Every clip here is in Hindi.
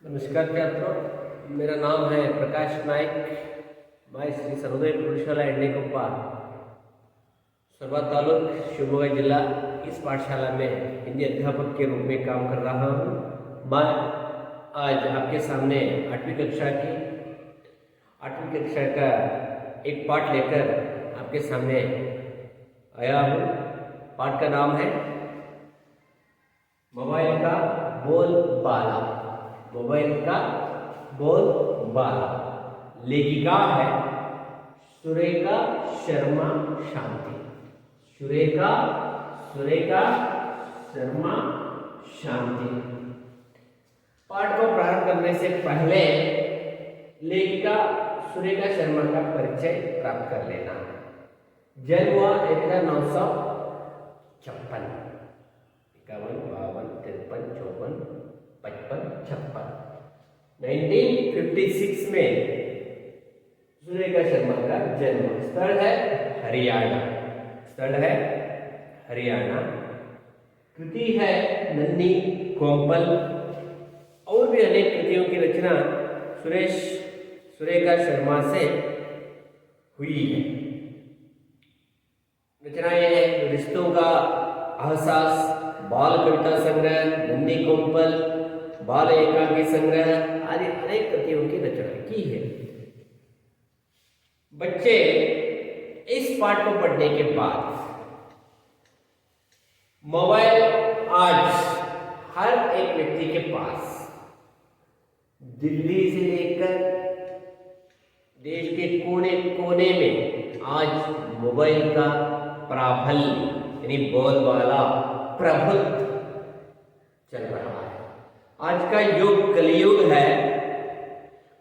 नमस्कार छात्रों, मेरा नाम है प्रकाश नाइक। मैं श्री सर्वोदय प्रौढशाला एंडेकोप्पा सर्वा तालुक शिवमोगा जिला इस पाठशाला में हिंदी अध्यापक के रूप में काम कर रहा हूँ। मैं आज आपके सामने 8वीं कक्षा का एक पाठ लेकर आपके सामने आया हूँ। पाठ का नाम है मोबाइल का बोलबाला। मोबाइल का बोलबाला। लेखिका है सुरेखा शर्मा शांति। सुरेखा शर्मा शांति। पाठ को प्रारंभ करने से पहले लेखिका सुरेखा शर्मा का परिचय प्राप्त कर लेना। जन्म हुआ 1956, 51, 52, 53, 54, 55, 1956 में सुरेखा शर्मा का जन्म। स्थल है हरियाणा। कृति है नन्ही कोमल। और भी अनेक कृतियों की रचना सुरेखा शर्मा से हुई है। रचनाएं हैं रिश्तों का एहसास, बाल कविता संग्रह, नन्ही कोमल, बाल एकांकी संग्रह आदि अनेक कृतियों की रचना की है। बच्चे इस पाठ को पढ़ने के बाद मोबाइल आज हर एक व्यक्ति के पास, दिल्ली से लेकर देश के कोने कोने में आज मोबाइल का प्राबल्य यानी बोलबाला प्रभुत्व चल रहा है। आज का युग कलयुग है।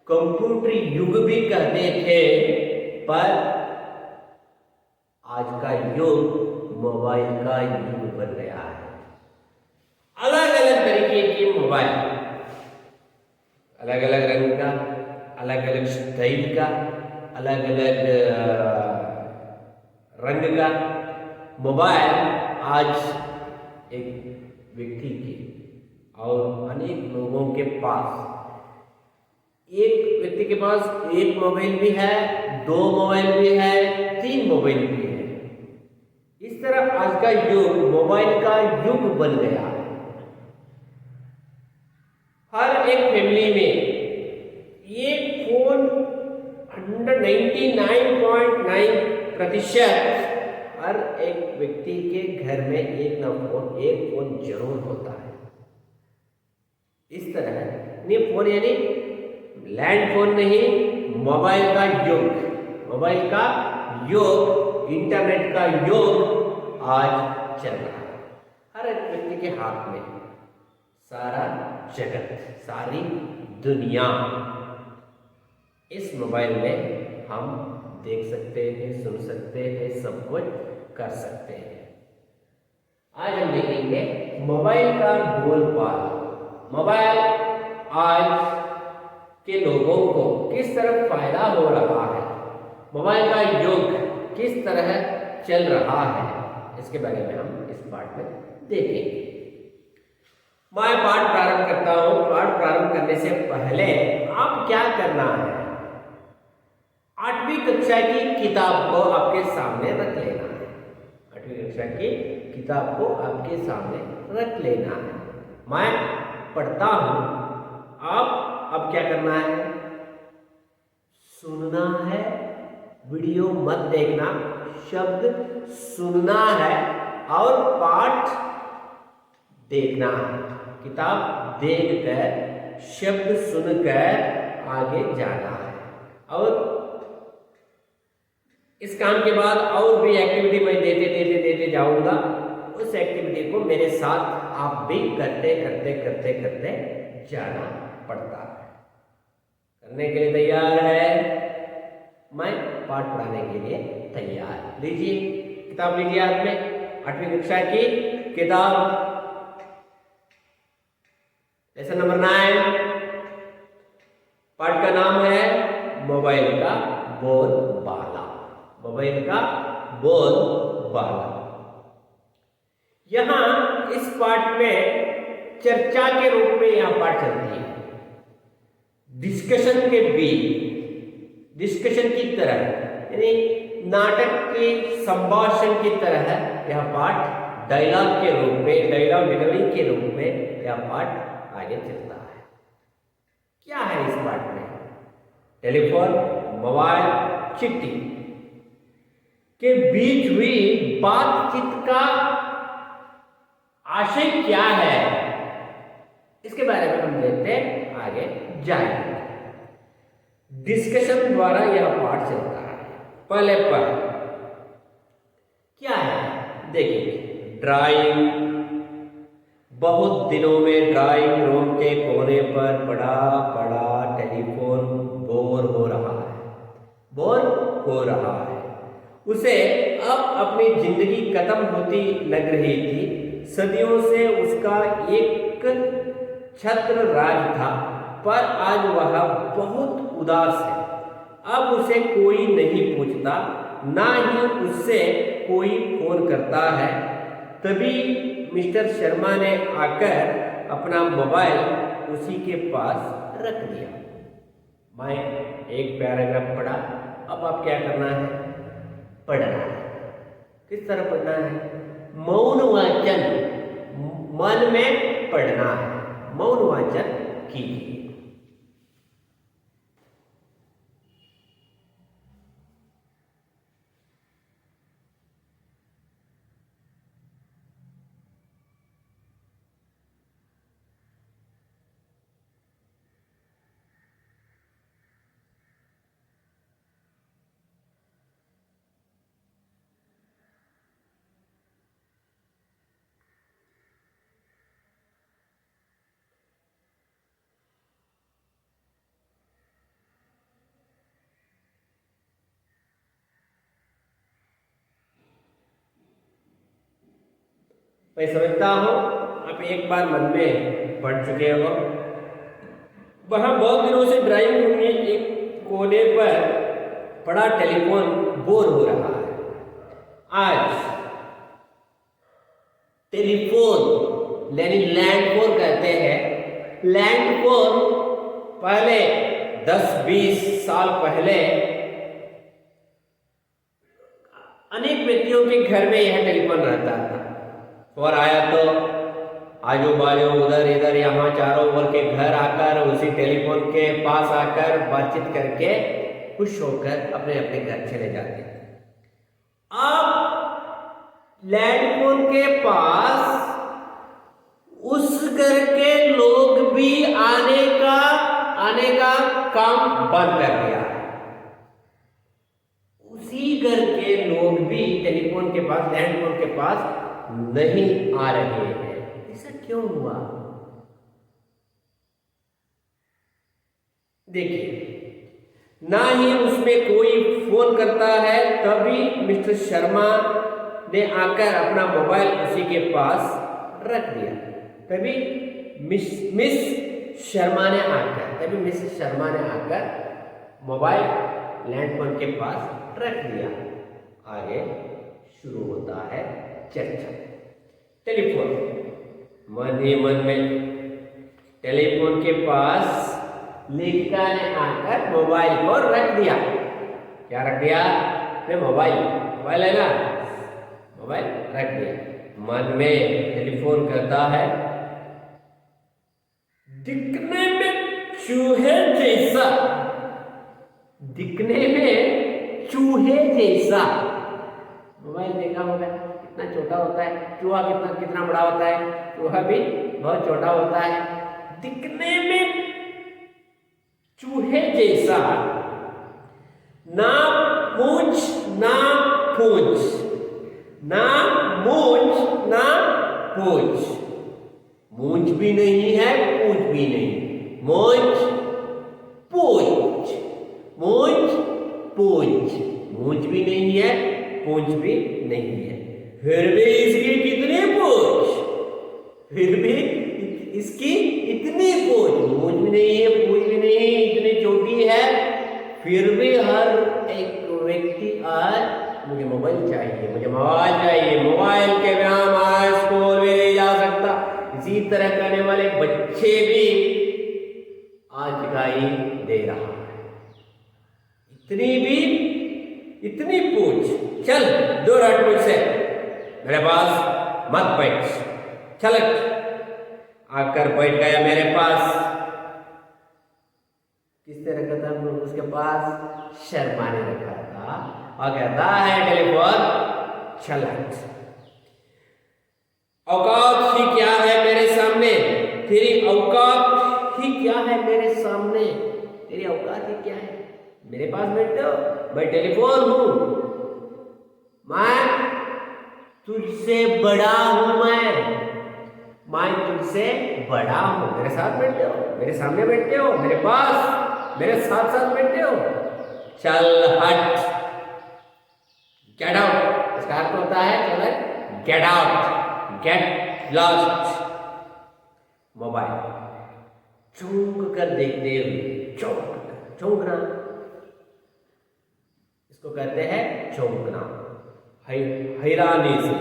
कंप्यूटर युग भी कहते थे, पर आज का युग मोबाइल का युग बन गया है। अलग अलग तरीके के मोबाइल, अलग अलग रंग का, अलग अलग स्टाइल का, अलग अलग रंग का मोबाइल आज एक व्यक्ति के और अनेक लोगों के पास, एक व्यक्ति के पास एक मोबाइल भी है, 2 मोबाइल भी है, 3 मोबाइल भी है। इस तरह आज का युग मोबाइल का युग बन गया है। हर एक फैमिली में ये फोन 99.9% हर एक व्यक्ति के घर में एक फोन जरूर होता है। इस तरह ये फोन यानी लैंड फोन नहीं, मोबाइल का युग, इंटरनेट का युग आज चल रहा है। हर एक व्यक्ति के हाथ में सारा जगत, सारी दुनिया इस मोबाइल में हम देख सकते हैं, सुन सकते हैं, सब कुछ कर सकते हैं। आज हम देखेंगे मोबाइल का बोलबाला। मोबाइल आज के लोगों को किस तरह फायदा हो रहा है, मोबाइल का युग किस तरह चल रहा है, इसके बारे में हम इस पाठ में देखेंगे। मैं पाठ प्रारंभ करता हूं। पाठ प्रारंभ करने से पहले आप क्या करना है, 8वीं कक्षा की किताब को आपके सामने रख लेना है। 8वीं कक्षा की किताब को आपके सामने रख लेना है। मैं पढ़ता हूं, आप अब क्या करना है, सुनना है, वीडियो मत देखना, शब्द सुनना है और पाठ देखना है। किताब देखकर, शब्द सुनकर आगे जाना है। और इस काम के बाद और भी एक्टिविटी मैं देते जाऊंगा। उस एक्टिविटी को मेरे साथ आप भी करते जाना पड़ता है। करने के लिए तैयार है? मैं पाठ पढ़ाने के लिए तैयार। लीजिए किताब, लीजिए हाथ में, 8वीं कक्षा की किताब, लेसन नंबर 9। पाठ का नाम है मोबाइल का बोलबाला। मोबाइल का बोलबाला। यहां इस पाठ में चर्चा के रूप में यह पाठ चलती है। डिस्कशन के बीच, डिस्कशन की तरह, यानी नाटक के संभाषण की तरह यह पाठ डायलॉग के रूप में, डायलॉग डिलीवरी के रूप में यह पाठ आगे चलता है। क्या है इस पाठ में? टेलीफोन, मोबाइल, चिट्ठी के बीच हुई बातचीत का आशय क्या है, इसके बारे में हम देखते हैं, आगे जाएंगे। डिस्कशन द्वारा यह पाठ चलता है। पहले पर क्या है देखिए, ड्राइंग। बहुत दिनों में ड्राइंग रूम के कोने पर पड़ा पड़ा टेलीफोन बोर हो रहा है, बोर हो रहा है। उसे अब अपनी जिंदगी खत्म होती लग रही थी। सदियों से उसका एक छत्र राज था, पर आज वह बहुत उदास है। अब उसे कोई नहीं पूछता, ना ही उससे कोई फोन करता है। तभी मिस्टर शर्मा ने आकर अपना मोबाइल उसी के पास रख दिया। मैं एक पैराग्राफ पढ़ा, अब आप क्या करना है? पढ़ना है। किस तरह पढ़ना है? मौन वाचन, मन में पढ़ना है, मौन वाचन कीजिए। मैं समझता हूँ आप एक बार मन में पढ़ चुके हो। वहाँ बहुत दिनों से ड्राइंग रूम में एक कोने पर पड़ा टेलीफोन बोर हो रहा है। आज टेलीफोन यानी लैंडफोन कहते हैं। लैंडफोन पहले 10-20 साल पहले अनेक व्यक्तियों के घर में यह टेलीफोन रहता था, और आया तो आजू बाजू उधर इधर यहाँ चारों ओर के घर आकर उसी टेलीफोन के पास आकर बातचीत करके खुश होकर अपने अपने घर चले जाते थे। अब लैंडफोन के पास उस घर के लोग भी आने का काम बंद कर दिया। उसी घर के लोग भी टेलीफोन के पास, लैंडफोन के पास नहीं आ रहे हैं। ऐसा क्यों हुआ? देखिए, ना ही उसमें कोई फोन करता है। तभी मिस्टर शर्मा ने आकर अपना मोबाइल उसी के पास रख दिया। तभी मिस शर्मा ने आकर मोबाइल लैंडफोन के पास रख दिया। आगे शुरू होता है चर्चा। टेलीफोन, मन ही मन में टेलीफोन के पास लेखिका ने आकर मोबाइल को रख दिया। क्या रख दिया? मोबाइल है ना, मोबाइल रख दिया। मन में टेलीफोन करता है, दिखने में चूहे जैसा, दिखने में चूहे जैसा। मोबाइल देखा होगा, कितना छोटा होता है। चूहा कितना बड़ा होता है, चूहा भी बहुत छोटा होता है। दिखने में चूहे जैसा, ना पूंछ ना पूंछ, ना मूंछ ना पूंछ, मूंछ भी नहीं है पूंछ भी नहीं, मूंछ पूंछ, मूंछ पूंछ, मूंछ भी नहीं है पूंछ भी नहीं है। फिर भी इसकी कितनी पूंछ, फिर भी इसकी इतनी पूंछ, मूंछ भी नहीं है पूंछ भी नहीं है, इतनी छोटी है। फिर भी हर एक व्यक्ति आज मुझे मोबाइल चाहिए, मुझे मोबाइल चाहिए, मोबाइल के बिना आज स्कूल भी नहीं जा सकता। इसी तरह करने वाले बच्चे भी आज का ही इतनी पूछ, चल दूर हट मुझसे, मेरे पास मत बैठ, चल आकर बैठ गया मेरे पास। किसने रखा था उसके पास? शर्मा ने रखा था और कहता है टेलीफोन चल हट, औकात ही क्या है मेरे सामने, तेरी औकात ही क्या है मेरे सामने, तेरी औकात ही क्या है मेरे पास बैठते हो? मैं टेलीफोन हूं, मैं तुझसे बड़ा हूं, मैं तुझसे बड़ा हूं, मेरे साथ बैठते हो, मेरे सामने बैठते हो, मेरे पास मेरे साथ साथ बैठते हो, चल हट, गेट आउट। इसका अर्थ होता है चल get out, get lost. Mobile चौंक कर देखते हुए, चौंकना, इसको कहते हैं चौंकना, हैरानी से।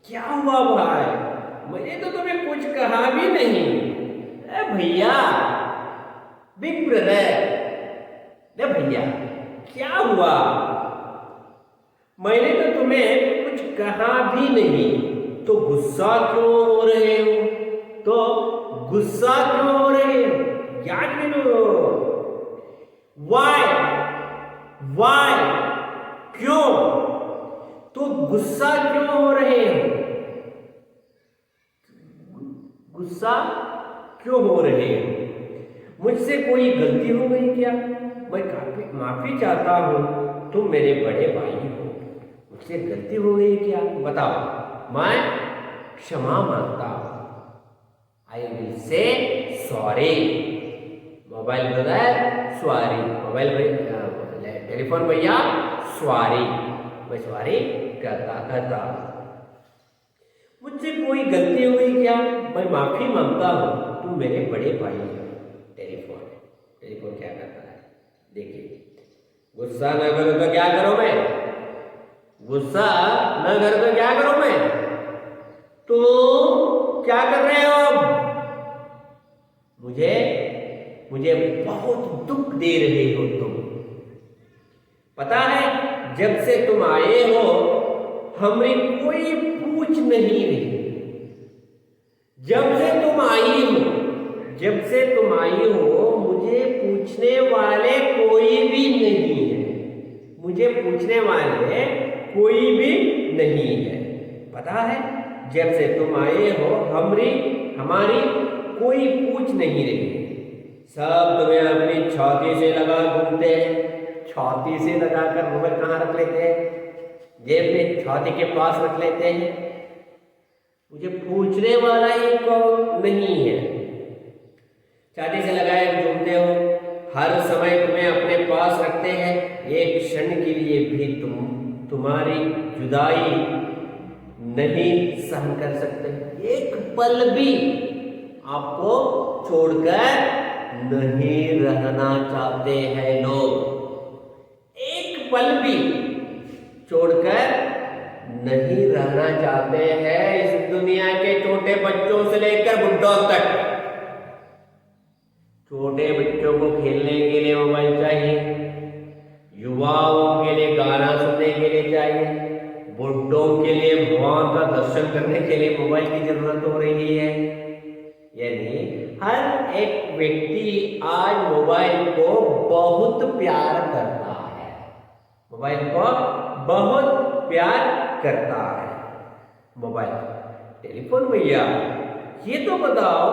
क्या हुआ भाई, मैंने तो तुम्हें कुछ कहा भी नहीं। ए भैया, बिग ब्रदर, ए भैया क्या हुआ, मैंने तो तुम्हें कुछ कहा भी नहीं, तो गुस्सा क्यों हो रहे हो, तो गुस्सा क्यों हो रहे हो, याद करो, वाई क्यों, तो गुस्सा क्यों हो रहे हो, गुस्सा क्यों हो रहे हो, मुझसे कोई गलती हो गई क्या, मैं माफी चाहता हूं, तुम मेरे बड़े भाई हो, मुझसे गलती हो गई क्या बताओ, मैं क्षमा मांगता हूं, I will say sorry. Mobile brother sorry, mobile telephone भैया सॉरी, मैं सॉरी कहता, मुझसे कोई गलती हो गई क्या, मैं माफी मांगता हूं, तुम मेरे बड़े भाई हो। टेलीफोन क्या करता है देखिए, गुस्सा न करो तो क्या करो मैं, गुस्सा न करो तो क्या करो मैं, तो क्या कर रहे हो अब, मुझे बहुत दुख दे रहे हो तुम, पता है जब से तुम आए हो हमें कोई पूछ नहीं रही, जब से तुम आई हो मुझे पूछने वाले कोई भी नहीं है, मुझे पूछने वाले कोई भी नहीं है, पता है जब से तुम आए हो हमारी कोई पूछ नहीं रही, सब तुम्हें अपनी छाती से लगा घूमते हैं, छाती से लगाकर मोबाइल कहाँ रख लेते हैं, जेब में छाती के पास रख लेते हैं, मुझे पूछने वाला ही कौन नहीं है, छाती से लगाए घूमते हो, हर समय तुम्हें अपने पास रखते हैं, एक क्षण के लिए भी तुम्हारी जुदाई नहीं सहन कर सकते, एक पल भी आपको छोड़कर नहीं रहना चाहते हैं लोग, एक पल भी छोड़कर नहीं रहना चाहते हैं इस दुनिया के छोटे बच्चों से लेकर बुढ़ों तक। छोटे बच्चों को खेलने के लिए मोबाइल चाहिए, युवाओं के लिए गाना सुनने के लिए चाहिए, बुढ़ों के लिए भगवान का दर्शन करने के लिए मोबाइल की जरूरत हो रही है। यानी हर एक व्यक्ति आज मोबाइल को बहुत प्यार करता है, मोबाइल को बहुत प्यार करता है। मोबाइल टेलीफोन भैया ये तो बताओ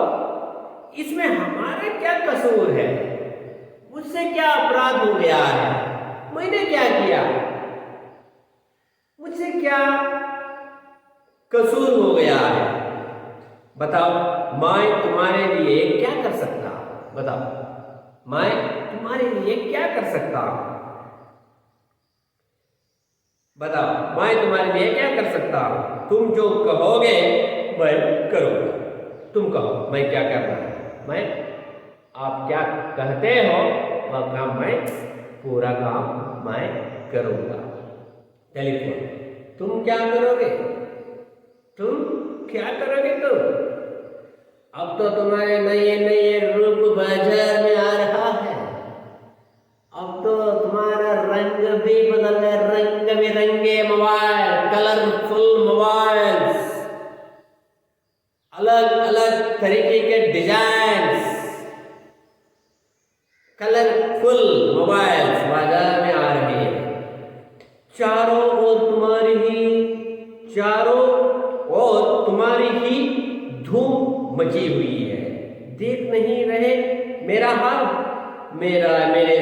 इसमें हमारा क्या कसूर है, मुझसे क्या अपराध हो गया है, मैंने क्या किया, मुझसे क्या कसूर हो गया है, बताओ मैं तुम्हारे लिए क्या कर सकता हूं, बताओ मैं तुम्हारे लिए क्या कर सकता हूं, बताओ मैं तुम्हारे लिए क्या कर सकता हूं, तुम जो कहोगे मैं करूंगा, तुम कहो मैं क्या करना है, मैं आप क्या कहते हो वह काम मैं पूरा काम मैं करूंगा। टेलीफोन तुम क्या करोगे, तुम क्या करोगे तुम, अब तो तुम्हारे नए नए रूप बाजार में आ रहा है, अब तो तुम्हारा कलरफुल मोबाइल्स बाजार में आ रहे हैं। चारों ओर तुम्हारी ही धूम मची हुई है। देख नहीं रहे मेरा हाल, मेरे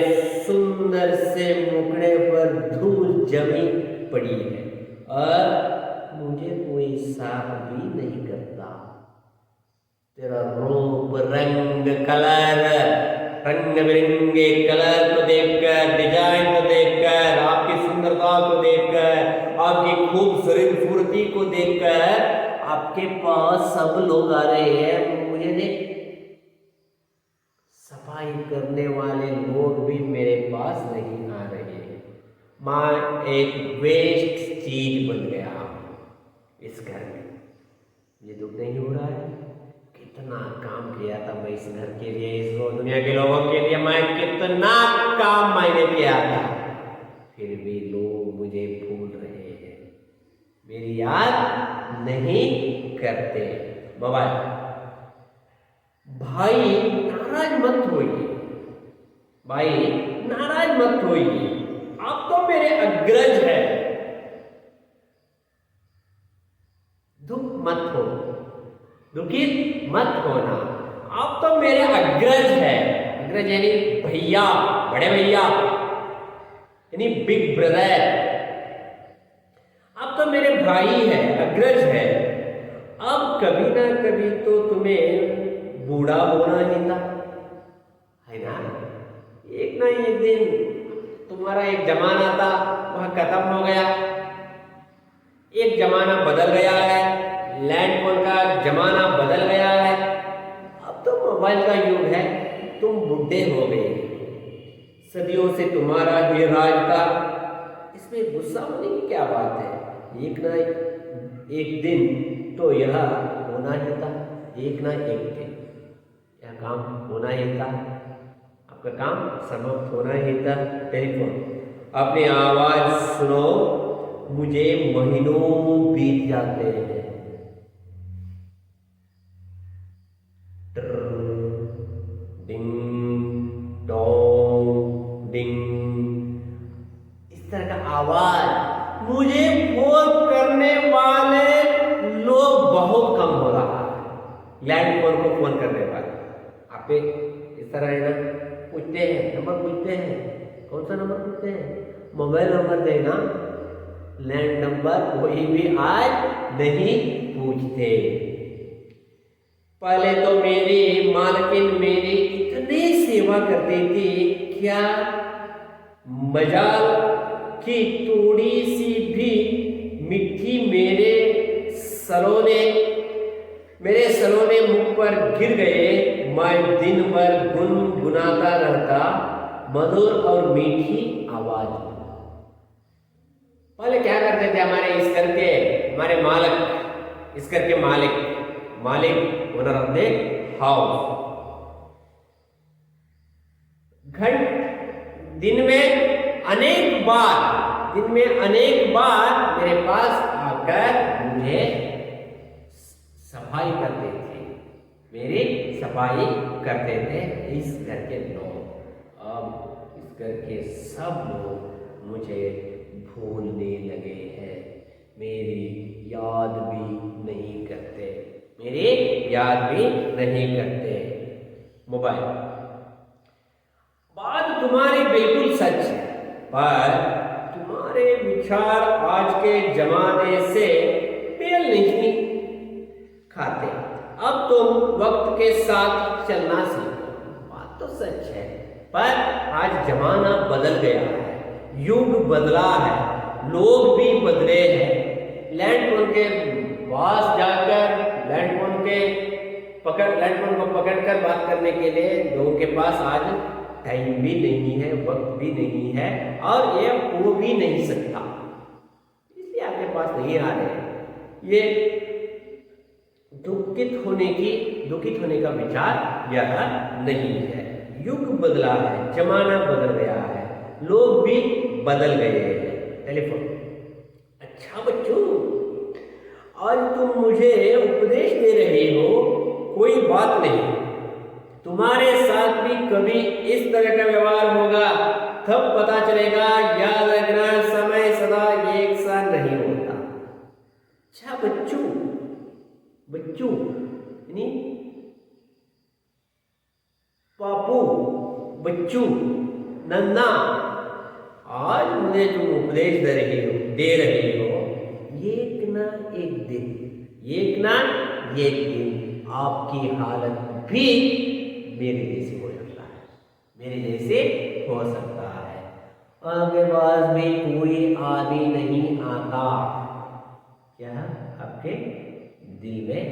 सुंदर से मुखड़े पर धूल जमी पड़ी है और मुझे कोई साफ भी नहीं करता। तेरा रूप, रंग बिरंगे कलर को देखकर, डिजाइन को देखकर, आपकी सुंदरता को देखकर, आपकी खूबसूरती को देखकर आपके पास सब लोग आ रहे हैं। मुझे देख, सफाई करने वाले लोग भी मेरे पास नहीं आ रहे हैं। मैं एक वेस्ट चीज बन गया इस घर में। ये दुख नहीं हो रहा है? कितना काम किया था मैं इस घर के लिए, इस दुनिया के लोगों के लिए मैं कितना काम मैंने किया था, फिर भी लोग मुझे भूल रहे हैं, मेरी याद नहीं करते। मोबाइल भाई नाराज मत होइए, आप तो मेरे अग्रज है। दुखित मत होना, आप तो मेरे अग्रज है। अग्रज यानी भैया, बड़े भैया यानी बिग ब्रदर। आप तो मेरे भाई है, अग्रज है। अब कभी ना कभी तो तुम्हें बूढ़ा होना ही था, है ना? एक ना एक दिन तुम्हारा एक जमाना था, वह खत्म हो गया। एक जमाना बदल गया है, लैंडफोन का जमाना बदल गया है। अब तो मोबाइल का युग है, तुम बुढ़े हो गए। सदियों से तुम्हारा ये राज था, इसमें गुस्सा होने की क्या बात है? एक ना एक दिन तो यह होना ही था, एक ना एक दिन यह काम होना ही था, आपका काम समाप्त होना ही था। टेलीफोन, अपनी आवाज सुनो, मुझे महीनों बीत जाते हैं। डिंग डोंग डिंग, इस तरह का आवाज मुझे फोन करने वाले लोग बहुत कम हो रहा है। लैंडफोन को फोन करने वाले आप इस तरह है ना, पूछते हैं, नंबर पूछते हैं, कौन सा नंबर पूछते हैं? मोबाइल नंबर देना, लैंड नंबर कोई भी आज नहीं पूछते। पहले तो मेरी मालकिन मेरी इतनी सेवा करती थी, क्या मजाल की थोड़ी सी भी मिट्टी मेरे सलोने मुख पर गिर गए, मैं दिन भर गुनगुनाता रहता मधुर और मीठी आवाज में। पहले क्या करते थे हमारे मालिक, इस घर के मालिक ओनर ऑफ द हाउस, दिन में अनेक बार मेरे पास आकर मुझे सफाई करते थे, मेरी सफाई करते थे इस घर के लोग। अब इस घर के सब लोग मुझे भूलने लगे हैं, मेरी याद भी नहीं करते। मोबाइल, बात तुम्हारी बिल्कुल सच है, पर तुम्हारे विचार आज के जमाने से मेल नहीं खाते। अब तुम वक्त के साथ चलना सीखो, बात तो सच है, पर आज जमाना बदल गया है, युग बदला है, लोग भी बदले हैं। लैंडफोन के पास जाकर लैंडफोन को पकड़कर बात करने के लिए लोगों के पास आज टाइम भी नहीं है, वक्त भी नहीं है, और ये हो भी नहीं सकता, इसलिए आपके पास नहीं आ रहे हैं। ये दुखित होने का विचार यह नहीं है। युग बदला है, जमाना बदल गया है, लोग भी बदल गए हैं। टेलीफोन, अच्छा बच्चों, आज तुम मुझे उपदेश दे रहे हो, कोई बात नहीं, तुम्हारे साथ भी भी कभी इस तरह का व्यवहार होगा तब पता चलेगा। याद रखना, समय सदा एक सा नहीं होता। अच्छा बच्चों, बच्चों यानी पापू, बच्चू, नन्ना, आज मुझे जो उपदेश दे रही हो, एक ना एक दिन, एक ना एक दिन आपकी हालत भी मेरे जैसी हो सकता है, मेरे जैसे हो सकता है। आपके पास भी कोई आदमी नहीं आता, क्या आपके दिल में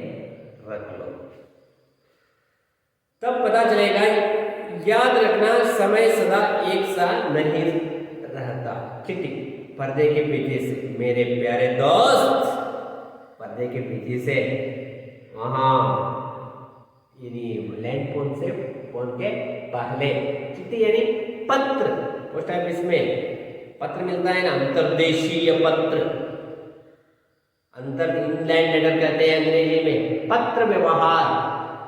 रख लो, तब पता चलेगा। याद रखना, समय सदा एक सा नहीं रहता। चिट्ठी पर्दे के पीछे से, मेरे प्यारे दोस्त, पर्दे के पीछे से वहाँ यानी लैंड फोन से फोन के पहले चिट्ठी यानी पत्र, पोस्ट ऑफिस में पत्र मिलता है ना, अंतर्देशीय पत्र, अंतर इंग्लैंड लेटर कहते हैं अंग्रेजी में। पत्र व्यवहार,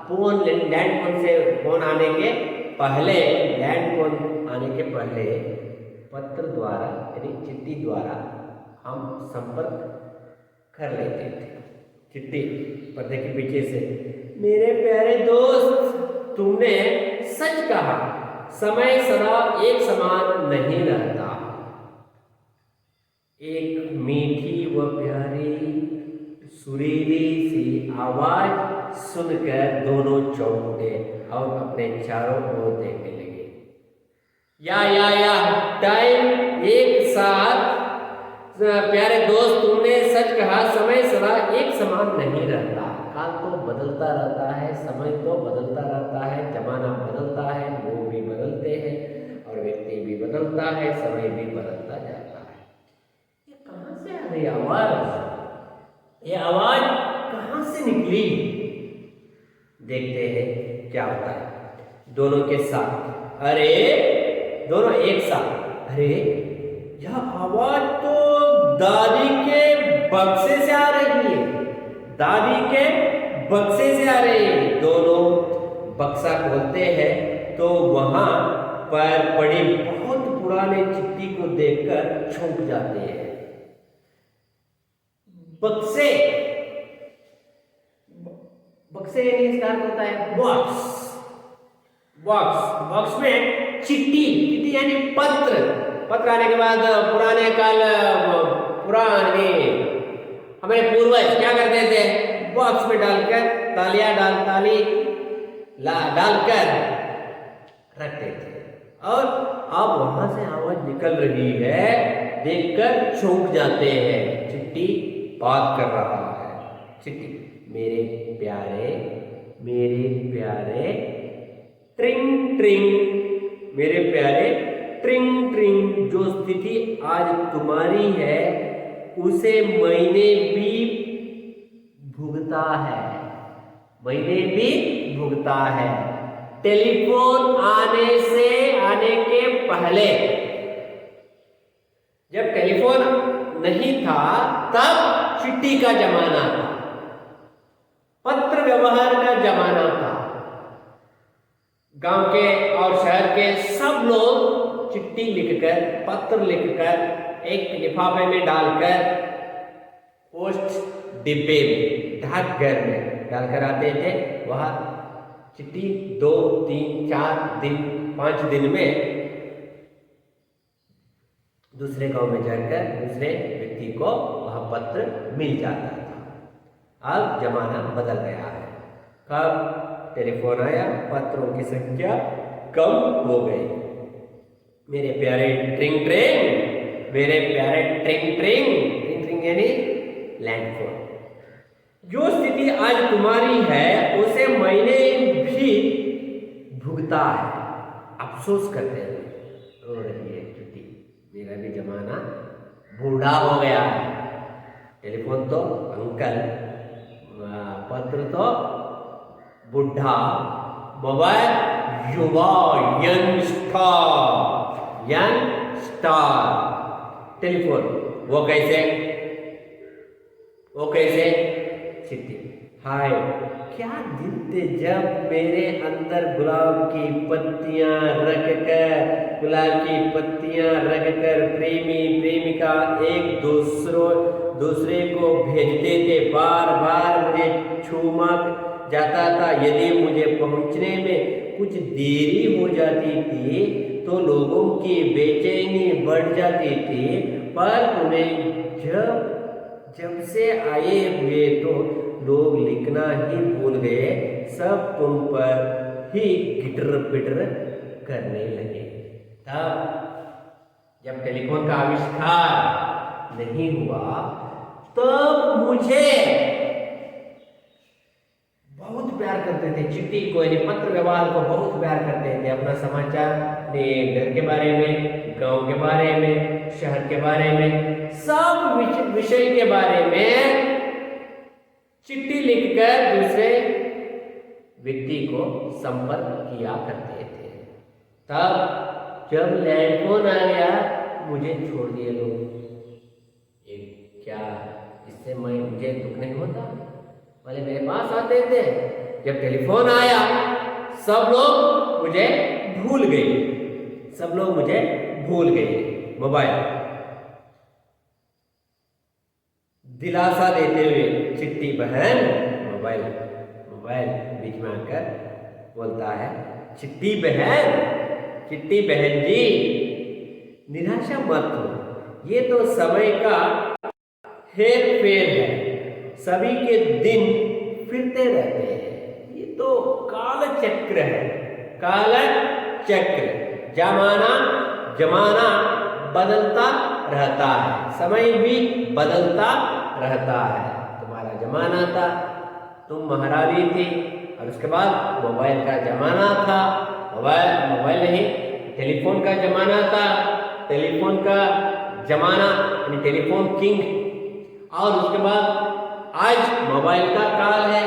फोन लैंड फोन से फोन आने के पहले, लैंड फोन आने के पहले पत्र द्वारा यानी चिट्ठी द्वारा हम संपर्क कर लेते थे। चिट्ठी पर्दे के पीछे से, मेरे प्यारे दोस्त, तुमने सच कहा, समय सदा एक समान नहीं रहता। एक मीठी व प्यारी सुरीली सी आवाज सुनकर दोनों चौंक उठे और अपने चारों ओर देखने लगे। या टाइम एक साथ, प्यारे दोस्त, तुमने सच कहा, समय सदा एक समान नहीं रहता। काल तो बदलता रहता है, समय तो बदलता रहता है, जमाना बदलता है, लोग भी बदलते हैं और व्यक्ति भी बदलता है, समय भी बदलता जाता है। ये कहाँ से आ रही आवाज? ये आवाज कहाँ से निकली? देखते हैं क्या होता है। दोनों के साथ, अरे दोनों एक साथ, अरे यह आवाज तो दादी के बक्से से आ रही है, दादी के बक्से से आ रही है। दोनों बक्सा खोलते हैं तो वहां पर पड़ी बहुत पुराने चिट्ठी को देखकर चौंक जाते हैं। बक्से, बक्से यानी इसका अर्थ होता है बॉक्स, बॉक्स, बॉक्स में चिट्ठी, चिट्ठी यानी पत्र, पत्र आने के बाद पुराने काल, पुराने हमारे पूर्वज क्या करते थे, बॉक्स में डालकर तालियां ताली डालकर रखते थे। और अब वहां से आवाज निकल रही है, देखकर चौंक जाते हैं। चिट्ठी बात कर रहा है। चिट्ठी, मेरे प्यारे ट्रिंग ट्रिंग, मेरे प्यारे ट्रिंग ट्रिंग, जो स्थिति आज तुम्हारी है उसे मैंने भी भुगता है, मैंने भी भुगता है। टेलीफोन आने के पहले, जब टेलीफोन नहीं था तब चिट्ठी का जमाना था, पत्र व्यवहार का जमाना था। गांव के और शहर के सब लोग चिट्ठी लिखकर, पत्र लिखकर एक लिफाफे में डालकर पोस्ट डिब्बे में, डाकघर में डालकर आते थे। वह चिट्ठी 2, 3, 4 दिन, 5 दिन में दूसरे गांव में जाकर दूसरे व्यक्ति को वह पत्र मिल जाता था। अब जमाना बदल गया है। कब टेलीफोन आया, पत्रों की संख्या कम हो गई। मेरे प्यारे ट्रिंग ट्रिंग, मेरे प्यारे ट्रिंग ट्रिंग, ट्रिंग ट्रिंग यानी लैंडफोन, जो स्थिति आज तुम्हारी है उसे मैंने भी भुगता है। अफसोस करते हैं, रो रही है चिट्ठी, मेरा भी जमाना बूढ़ा हो गया है। टेलीफोन तो अंकल, पत्र तो बुढ़ा, मोबाइल युवा, यंग स्टार, टेलीफोन वो कैसे चिट्ठी। हाय क्या दिन थे जब मेरे अंदर गुलाब की पत्तियां रख कर प्रेमी प्रेमिका एक दूसरे को भेजते थे। बार बार मुझे छूमक जाता था। यदि मुझे पहुंचने में कुछ देरी हो जाती थी तो लोगों की बेचैनी बढ़ जाती थी। पर तुम्हें जब से आए हुए तो लोग लिखना ही भूल गए। सब तुम पर ही गिटर पिटर करने लगे। तब जब टेलीफोन का आविष्कार नहीं हुआ तब मुझे बहुत प्यार करते थे। चिट्ठी को यानी पत्र व्यवहार को बहुत प्यार करते थे। अपना समाचार अपने घर के बारे में, गांव के बारे में, शहर के बारे में, सब विषय के बारे में चिट्ठी लिखकर दूसरे व्यक्ति को संपर्क किया करते थे। तब जब लैंडफोन आ गया मुझे छोड़ दिए लोग। क्या इससे मुझे दुख नहीं होता? वाले मेरे पास आते थे। जब टेलीफोन आया सब लोग मुझे भूल गए। मोबाइल दिलासा देते हुए चिट्ठी बहन, मोबाइल बीच में आकर बोलता है चिट्ठी बहन जी निराशा मत हो। ये तो समय का हेर फेर है। सभी के दिन फिरते रहते हैं। ये तो काल चक्र है। जमाना बदलता रहता है। समय भी बदलता रहता है। तुम्हारा जमाना था, तुम महारानी थी, और उसके बाद मोबाइल का जमाना था। मोबाइल नहीं, टेलीफोन का जमाना था। टेलीफोन का जमाना यानी टेलीफोन किंग, और उसके बाद आज मोबाइल का काल है।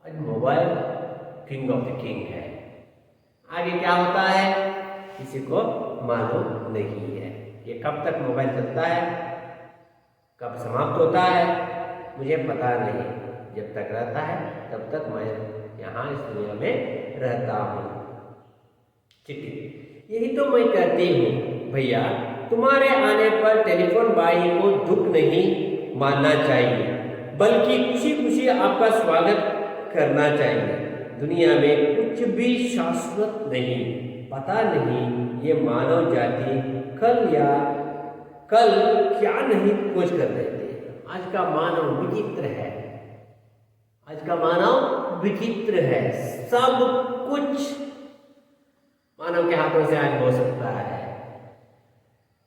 आज mobile king of the king है। आगे क्या होता है किसी को मालूम नहीं है। ये कब तक मोबाइल चलता है, कब समाप्त होता है मुझे पता नहीं। जब तक रहता है तब तक मैं यहाँ इस दुनिया में रहता हूँ। चिट्ठी यही तो मैं कहती हूँ भैया, तुम्हारे आने पर टेलीफोन बाई को दुख नहीं मानना चाहिए, बल्कि खुशी खुशी आपका स्वागत करना चाहिए। दुनिया में कुछ भी शाश्वत नहीं। पता नहीं ये मानव जाति कल क्या नहीं खोज कर रहे थे। आज का मानव विचित्र है। सब कुछ मानव के हाथों से आज हो सकता है।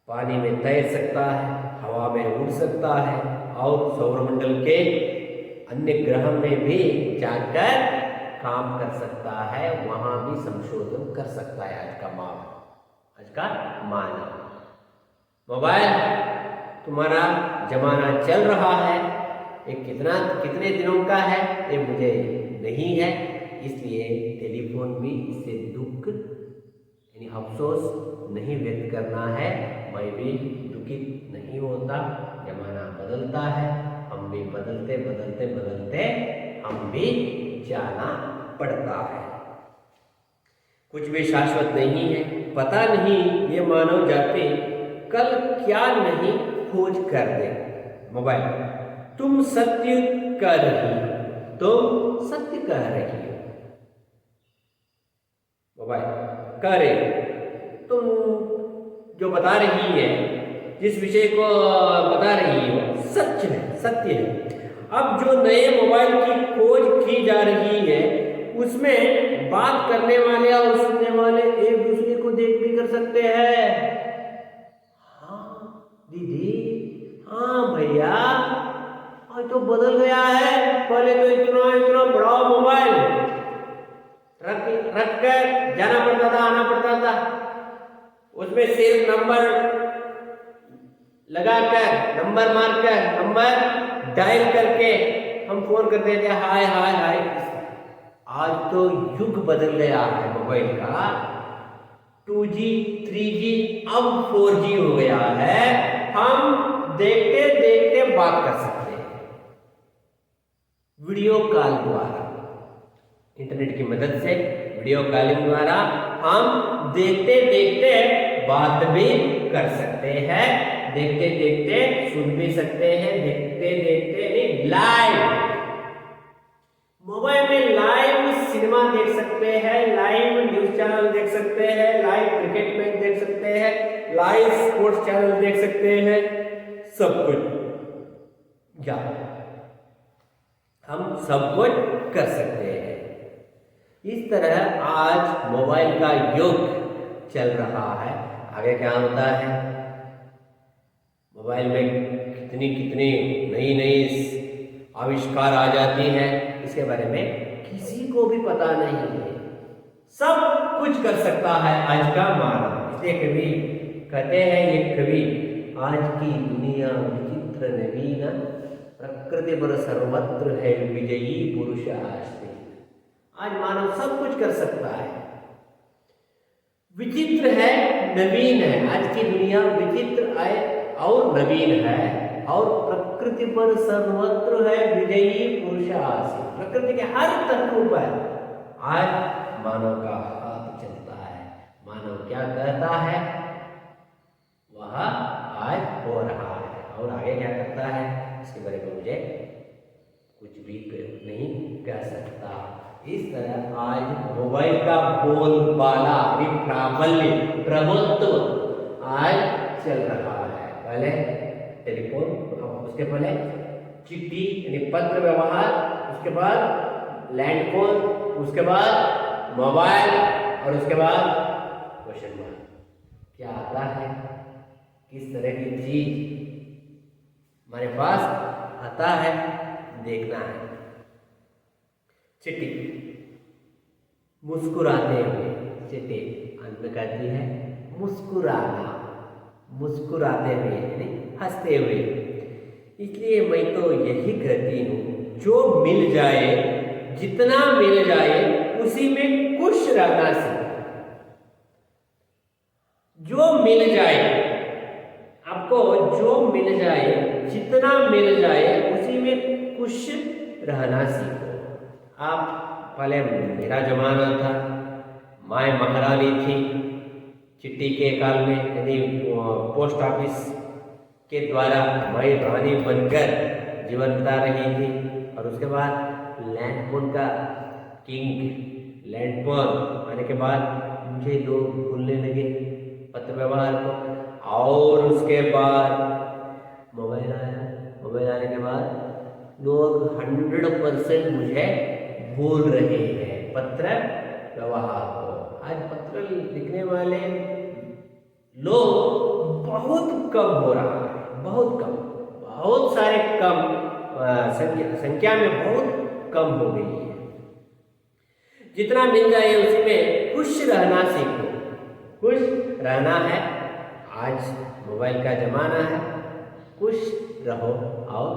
पानी में तैर सकता है, हवा में उड़ सकता है, और सौरमंडल के अन्य ग्रह में भी जाकर काम कर सकता है। वहां भी संशोधन कर सकता है आज का मानव। मोबाइल तुम्हारा जमाना चल रहा है। ये कितने दिनों का है ये मुझे नहीं है। इसलिए टेलीफोन भी इससे दुख यानी अफसोस नहीं व्यक्त करना है। मैं भी दुखित नहीं होता। जमाना बदलता है, हम भी बदलते हम भी जाना पड़ता है। कुछ भी शाश्वत नहीं है। पता नहीं ये मानव जाति कल क्या नहीं खोज कर दे। मोबाइल तुम सत्य कह रही हो। मोबाइल कह रही तुम जो बता रही है, जिस विषय को बता रही हो सत्य है। अब जो नए मोबाइल की खोज की जा रही है उसमें बात करने वाले और सुनने वाले एक दूसरे को देख भी कर सकते हैं। हाँ दीदी, हाँ भैया, आज तो बदल गया है। पहले तो इतना बड़ा मोबाइल रख कर जाना पड़ता था, आना पड़ता था। उसमें सिर्फ नंबर लगाकर, नंबर मारकर, नंबर डायल करके हम फोन करते थे, हाय हाय हाय। आज तो युग बदल गया है मोबाइल का। 2G 3G अब 4G हो गया है। हम देखते देखते बात कर सकते हैं। वीडियो कॉल द्वारा, इंटरनेट की मदद से वीडियो कॉलिंग द्वारा हम देखते देखते बात भी कर सकते हैं, देखते देखते सुन भी सकते हैं, देखते देखते लाइव, मोबाइल में लाइव सिनेमा देख सकते हैं, लाइव न्यूज चैनल देख सकते हैं, लाइव क्रिकेट मैच देख सकते हैं, लाइव स्पोर्ट्स चैनल देख सकते हैं, सब कुछ या हम सब कुछ कर सकते हैं। इस तरह आज मोबाइल का युग चल रहा है। आगे क्या होता है, मोबाइल में कितनी कितनी नई नई आविष्कार आ जाती है, इसके बारे में किसी को भी पता नहीं है। सब कुछ कर सकता है आज का मानव। इसलिए कवि कहते हैं, ये कवि, आज की दुनिया विचित्र नवीन, प्रकृति पर सर्वत्र है विजयी पुरुष आश्रित। आज मानव सब कुछ कर सकता है, विचित्र है, नवीन है। आज की दुनिया विचित्र है और नवीन है, और प्रकृति पर सर्वत्र है विजयी पुरुष आश्रित। प्रकृति के हर तत्व पर आज मानव का हाथ चलता है। मानव क्या कहता है वह आज हो रहा है, और आगे क्या करता है इसके बारे में मुझे कुछ भी नहीं कह सकता। इस तरह आज मोबाइल का बोलबाला, प्राबल्य, प्रभुत्व आज चल रहा है। पहले टेलीफोन, उसके पहले चिट्ठी यानी पत्र व्यवहार, उसके बाद लैंडफोन, उसके बाद मोबाइल, और उसके बाद क्वेश्चन मार्क। क्या आता है, किस तरह की चीज हमारे पास आता है, देखना है। चिट्ठी, मुस्कुराते हुए, चिट्ठी अंत में कहती है मुस्कुराना, मुस्कुराते हुए यानी हंसते हुए। इसलिए मैं तो यही कहती हूँ, जो मिल जाए, जितना मिल जाए उसी में खुश रहना सीखो। जो मिल जाए आपको, जो मिल जाए, जितना मिल जाए उसी में खुश रहना सीखो। आप पहले, मेरा जमाना था, माँ महारानी थी, चिट्ठी के काल में यदि पोस्ट ऑफिस के द्वारा माई रानी बनकर जीवन बिता रही थी। और उसके बाद लैंडफोन का किंग, लैंडफोन आने के बाद मुझे लोग भूलने लगे पत्र व्यवहार को, और उसके बाद मोबाइल आया। मोबाइल आने के बाद लोग 100% मुझे भूल रहे हैं पत्र व्यवहार को। आज पत्र लिखने वाले लोग बहुत कम हो रहा है, बहुत कम, बहुत सारे कम, संख्या में बहुत कम हो गई है। जितना मिल जाए उसी में खुश रहना सीखो। खुश रहना है, आज मोबाइल का जमाना है, खुश रहो और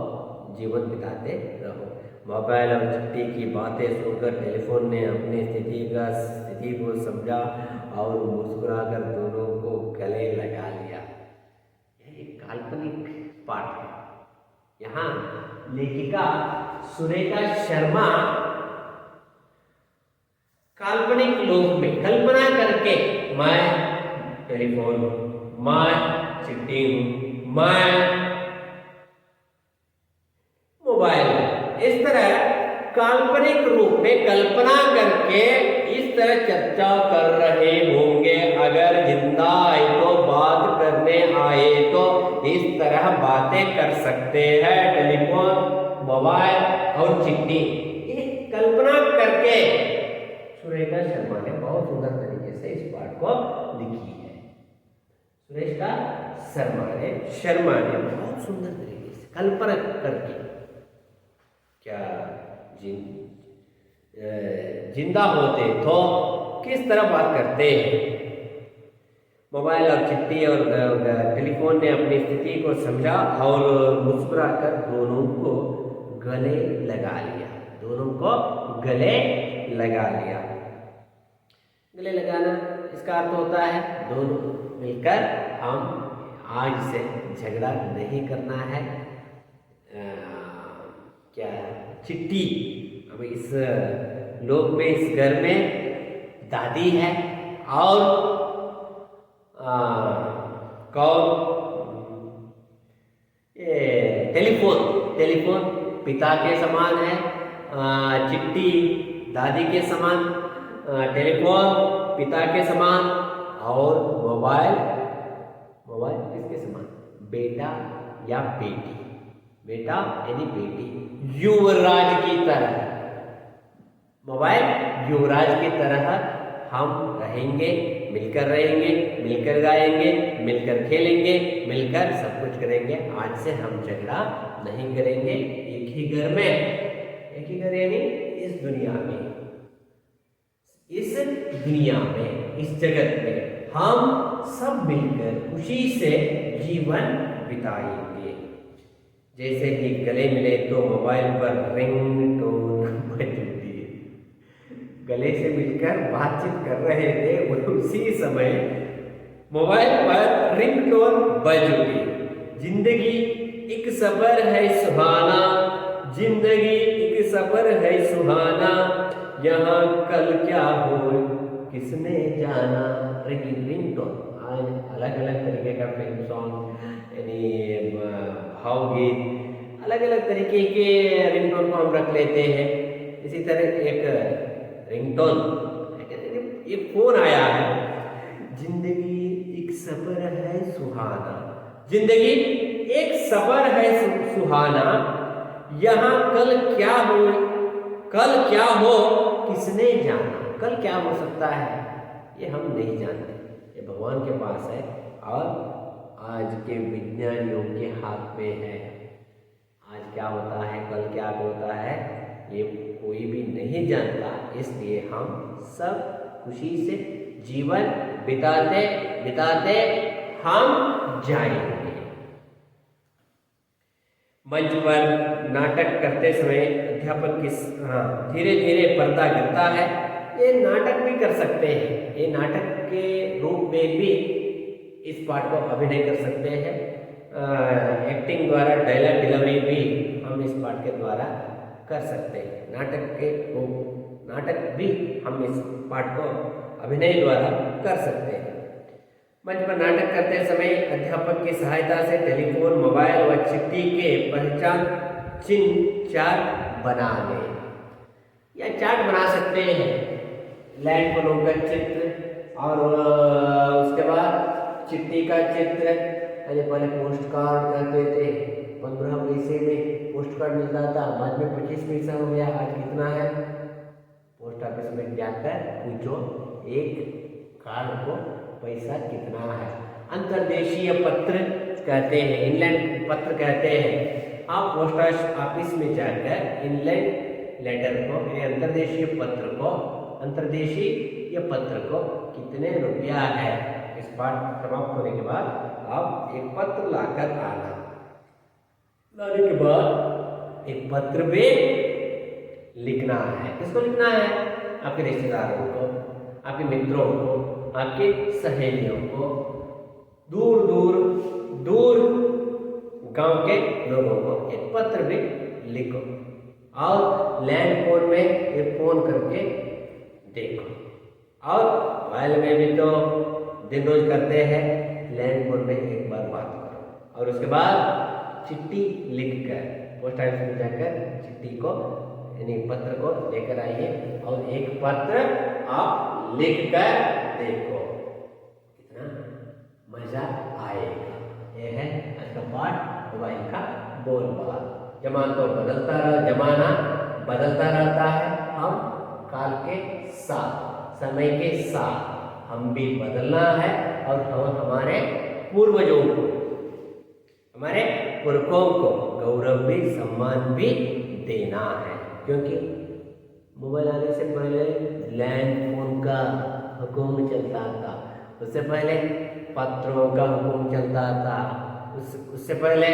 जीवन बिताते रहो। मोबाइल और चिट्ठी की बातें सुनकर टेलीफोन ने अपनी स्थिति को समझा और मुस्कुराकर दोनों को गले लगा लिया। यह एक काल्पनिक पाठ है। यहाँ लेखिका सुरेखा शर्मा काल्पनिक लोक में कल्पना करके, मैं टेलीफोन हूँ, मैं चिट्ठी हूँ, मैं मोबाइल, इस तरह काल्पनिक रूप में कल्पना करके इस तरह चर्चा कर रहे होंगे। अगर जिंदा आए तो, बात करने आए तो इस तरह बातें कर सकते हैं। टेलीफोन, मोबाइल और चिट्ठी, ये कल्पना करके सुरेखा शर्मा ने बहुत सुंदर तरीके से इस पाठ को लिखी है। सुरेखा शर्मा ने बहुत सुंदर तरीके से कल्पना करके, क्या जिंदा होते तो किस तरह बात करते हैं। मोबाइल और चिट्ठी और टेलीफोन ने अपनी स्थिति को समझा और मुस्कुराकर दोनों को गले लगा लिया। दोनों को गले लगा लिया। गले लगाना इसका अर्थ होता है दोनों मिलकर हम आज से झगड़ा नहीं करना है। क्या चिट्ठी। अब इस लोक में, इस घर में दादी है और कौन, ये टेलीफोन। टेलीफोन पिता के समान है, चिट्ठी दादी के समान, टेलीफोन पिता के समान, और मोबाइल, मोबाइल किसके समान, बेटा या बेटी, बेटा यानी बेटी, युवराज की तरह। मोबाइल युवराज की तरह हम रहेंगे, मिलकर रहेंगे, मिलकर गाएंगे, मिलकर खेलेंगे, मिलकर सब कुछ करेंगे। आज से हम झगड़ा नहीं करेंगे, एक ही घर में, एक ही घर यानी इस दुनिया में, इस दुनिया में, इस जगत में हम सब मिलकर खुशी से जीवन बिताएंगे। जैसे ही गले मिले तो मोबाइल पर रिंगटोन बजती है। गले से मिलकर बातचीत कर रहे थे, उसी समय मोबाइल पर रिंगटोन बज उठी। जिंदगी एक सफर है सुहाना, जिंदगी एक सफर है सुहाना, यहाँ कल क्या हो किसने जाना। रिंगटोन आज अलग अलग तरीके का फिल्म सॉन्ग यानी भावगीत, अलग अलग तरीके के रिंगटोन को हम रख लेते हैं। इसी तरह एक रिंगटोन, एक फोन आया है, जिंदगी एक सफर है सुहाना, जिंदगी एक सफर है सुहाना, यहाँ कल क्या हो, कल क्या हो किसने जाना। कल क्या हो सकता है ये हम नहीं जानते, ये भगवान के पास है और आज के विज्ञानियों के हाथ में है। आज क्या होता है, कल क्या होता है, ये कोई भी नहीं जानता। इसलिए हम सब खुशी से जीवन बिताते बिताते हम जाएंगे। मंच पर नाटक करते समय अध्यापक की धीरे धीरे पर्दा गिरता है। ये नाटक भी कर सकते हैं, ये नाटक के रूप में भी इस पाठ को अभिनय कर सकते हैं। एक्टिंग द्वारा डायलॉग डिलीवरी भी हम इस पाठ के द्वारा कर सकते हैं। नाटक भी हम इस पाठ को अभिनय द्वारा कर सकते हैं। मंच पर नाटक करते समय अध्यापक की सहायता से टेलीफोन, मोबाइल व चिट्ठी के पहचान चिन्ह चार्ट बना लें, या चार्ट बना सकते हैं। लैंड फोनों का चित्र और उसके बाद चिट्ठी का चित्र। अरे पहले पोस्ट कार्ड करते थे, 15 पैसे में पोस्ट कार्ड मिलता था, बाद में 25 पैसा हो गया। आज कितना है, पोस्ट ऑफिस में जाकर पूछो एक कार्ड को पैसा कितना है। अंतर्देशीय पत्र कहते हैं, इनलैंड पत्र कहते हैं। आप पोस्ट ऑफिस में जाकर इनलैंड लेटर को, अंतर्देशीय पत्र को, अंतर्देशीय पत्र को कितने रुपया है, इस पाठ समाप्त होने के बाद आप एक पत्र लाकर आना। लाने के बाद एक पत्र भी लिखना है। किसको लिखना है, आपके रिश्तेदारों को, आपके मित्रों को, आपके सहेलियों को, दूर दूर दूर गांव के लोगों को एक पत्र भी लिखो और लैंड फोन में एक फोन करके देखो। और मोबाइल में भी तो दिन रोज करते हैं, लैंड फोन में एक बार बात करो। और उसके बाद चिट्ठी लिखकर पोस्ट ऑफिस में जाकर चिट्ठी को यानी पत्र को लेकर आइए और एक पत्र आप लिखकर देखो, कितना मजा आएगा। यह है आज का पाठ, मोबाइल का बोलबाल। जमाना तो बदलता रहा, जमाना बदलता रहता है, हम काल के साथ, समय के साथ हम भी बदलना है और हम हमारे पूर्वजों को, हमारे पुरखों को गौरव भी, सम्मान भी देना है। क्योंकि मोबाइल आने से पहले लैंड फोन का हुक्म चलता था, उससे पहले पत्रों का हुक्म चलता था, उससे पहले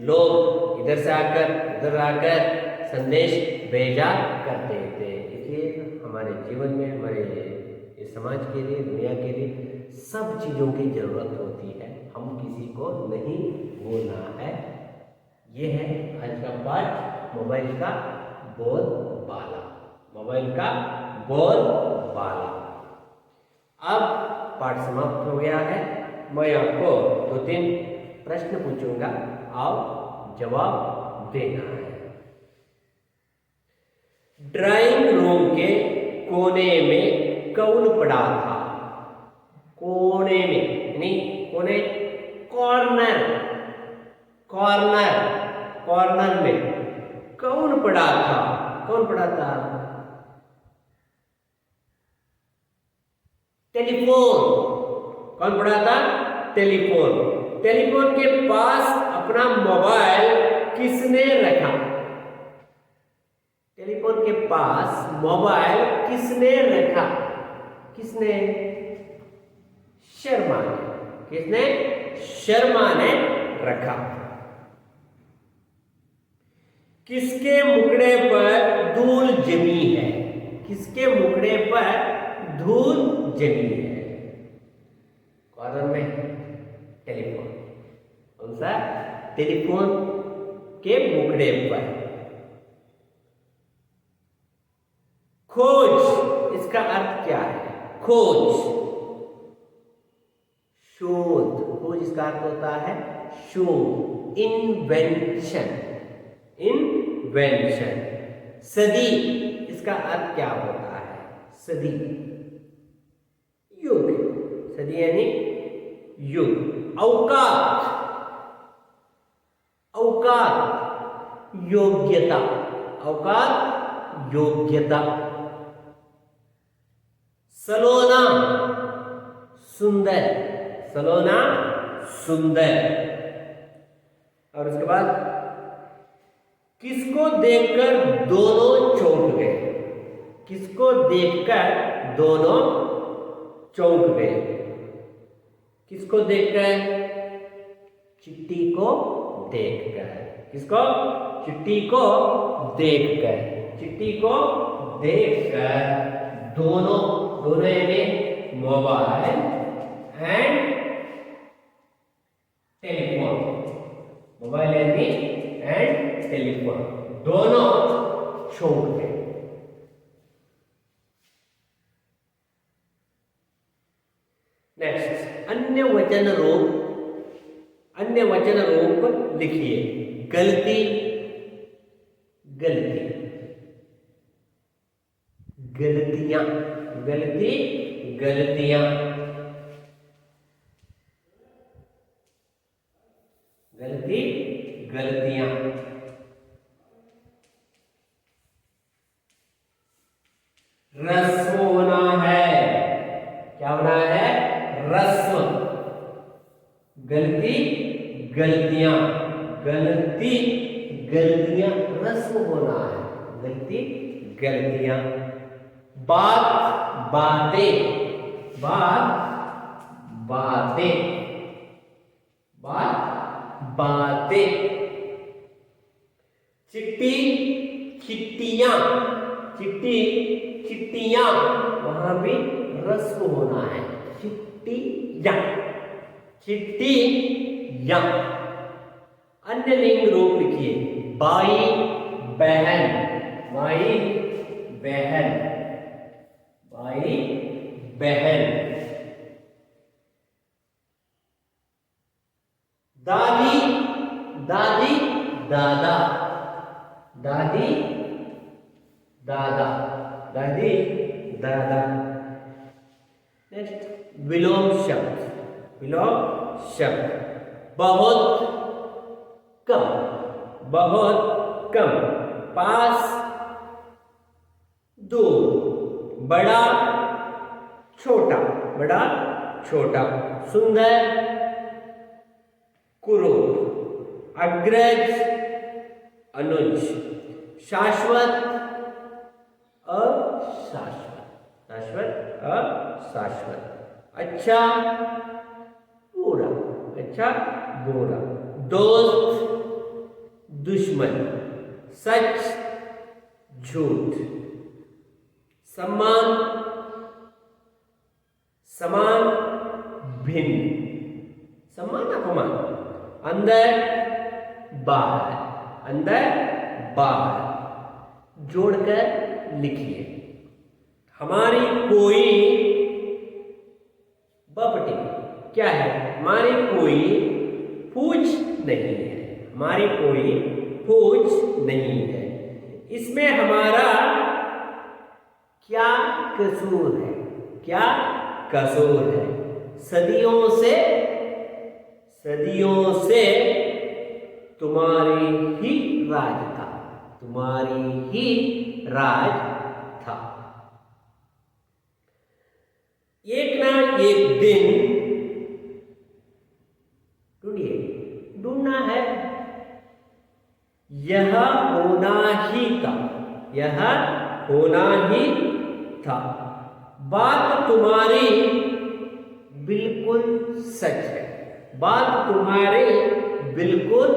लोग इधर से आकर उधर आकर संदेश भेजा करते थे। इसलिए हमारे जीवन में, हमारे इस समाज के लिए, दुनिया के लिए सब चीज़ों की जरूरत होती है, हम किसी को नहीं भूलना है। ये है आज का पाठ, मोबाइल का बोलबाला, मोबाइल का बोलबाला। अब पाठ समाप्त हो गया है। मैं आपको 2-3 प्रश्न पूछूंगा और जवाब देना है। ड्राइंग रूम के कोने में कौन पड़ा था? कोने में, यानी कोने, कॉर्नर, कॉर्नर, कॉर्नर में कौन पड़ा था? कौन पड़ा था? टेलीफोन। कौन पड़ा था? टेलीफोन। टेलीफोन के पास अपना मोबाइल किसने रखा? टेलीफोन के पास मोबाइल किसने रखा? किसने? शर्मा ने। किसने? शर्मा ने रखा। किसके मुखड़े पर धूल जमी है? किसके मुखड़े पर धूल जमी है? कॉर्नर में टेलीफोन। कौन सा? टेलीफोन के मुखड़े पर। खोज, इसका अर्थ क्या है? खोज, शोध। खोज इसका अर्थ होता है शोध, इन्वेंशन, इन्वेंशन। सदी, इसका अर्थ क्या होता है? सदी, युग। सदी यानी युग। औकात, औकात योग्यता, औकात योग्यता। सलोना, सुंदर, सलोना सुंदर। और उसके बाद किसको देखकर दोनों चौंक गए? किसको देखकर दोनों चौंक गए? किसको देखकर? चिट्टी को देखकर। किसको? चिट्टी को देखकर। चिट्टी को देखकर दोनों, दोनों यानी मोबाइल एंड टेलीफोन, मोबाइल यानी एंड टेलीफोन, दोनों चौंक गए। नेक्स्ट, अन्य वचन रूप, अन्य वचन रूप लिखिए। गलती, गलती, गलतियां, गलती, गलतियां, गलती, गलतियां। रस्म होना है। क्या होना है? रस्म। गलती, गलतियां, गलती, गलतियां, रस्म होना है। गलती, गलतियां। बात, बातें, बात, बातें, बात, बातें। चिट्टी, चिट्टियां, चिट्टी, चिट्टियां, वहां भी रस्म होना है। चिट्टियां, चिट्टियां। अन्य लिंग रूप लिखिए। भाई, बहन, भाई, बहन, भाई, बहन। दादी, दादी, दादा, दादी, दादा, दादी, दादा। नेक्स्ट, विलोम शब्द, विलोम शब्द। बहुत कम, बहुत कम। पास, दूर। बड़ा, छोटा, बड़ा, छोटा। सुंदर, कुरूप। अग्रज, अनुज। शाश्वत, अशाश्वत, शाश्वत, अशाश्वत। अच्छा, बुरा, अच्छा, बुरा। दोस्त, दुश्मन। सच, झूठ। सम्मान, समान, भिन्न। सम्मान, अपमान। अंदर, बाहर, अंदर, बार जोड़कर लिखिए। हमारी कोई बपटी क्या है? हमारी कोई पूछ नहीं है। हमारी कोई पूछ नहीं है। इसमें हमारा क्या कसूर है? क्या कसूर है? सदियों से तुम्हारी ही राज था। तुम्हारी ही राज था। एक ना एक दिन ढूंढना है। यह होना ही था। यह होना ही था। बात तुम्हारी बिल्कुल सच है। बात तुम्हारी बिल्कुल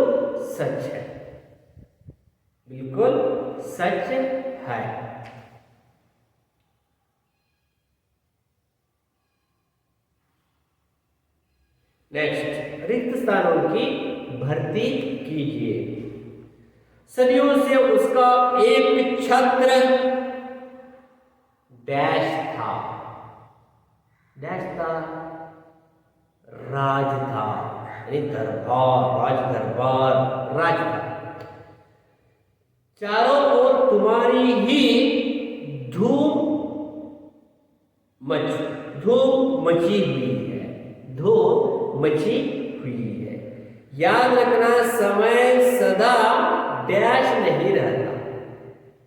सच है। बिल्कुल सच है। नेक्स्ट, रिक्त स्थानों की भर्ती कीजिए। सदियों से उसका एक छत्र डैश था। डैश था, राज था, यानी दरबार, राज दरबार, राज था। चारों ओर तुम्हारी ही धूम मची हुई है। धूम मची हुई है। याद रखना, समय सदा डैश नहीं रहता।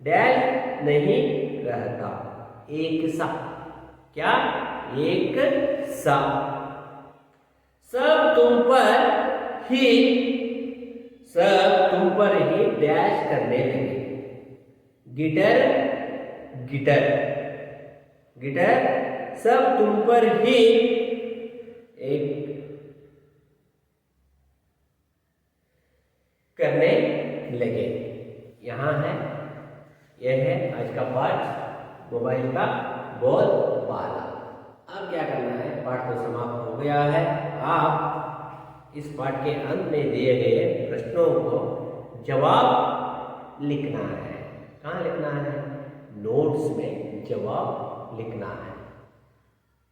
डैश नहीं रहता। एक सा। क्या? एक सा। सब तुम पर ही डैश करने लगे। गिटर गिटर गिटर सब तुम पर ही एक करने लगे। यहाँ है, यह है आज का पाठ, मोबाइल का बोल बाला। अब क्या करना है? पाठ तो समाप्त हो गया है। आप इस पाठ के अंत में दिए गए प्रश्नों को जवाब लिखना है। कहाँ लिखना है? नोट्स में जवाब लिखना है।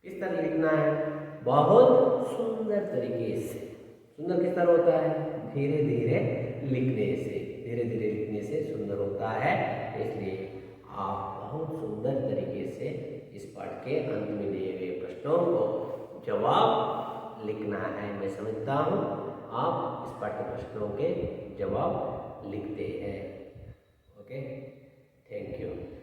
किस तरह लिखना है? बहुत सुंदर तरीके से। सुंदर किस तरह होता है? धीरे धीरे लिखने से। धीरे धीरे लिखने से सुंदर होता है। इसलिए आप बहुत सुंदर तरीके से इस पाठ के अंत में दिए गए प्रश्नों को जवाब लिखना है। मैं समझता हूँ आप इस पाठ के प्रश्नों के जवाब लिखते हैं। Okay, thank you.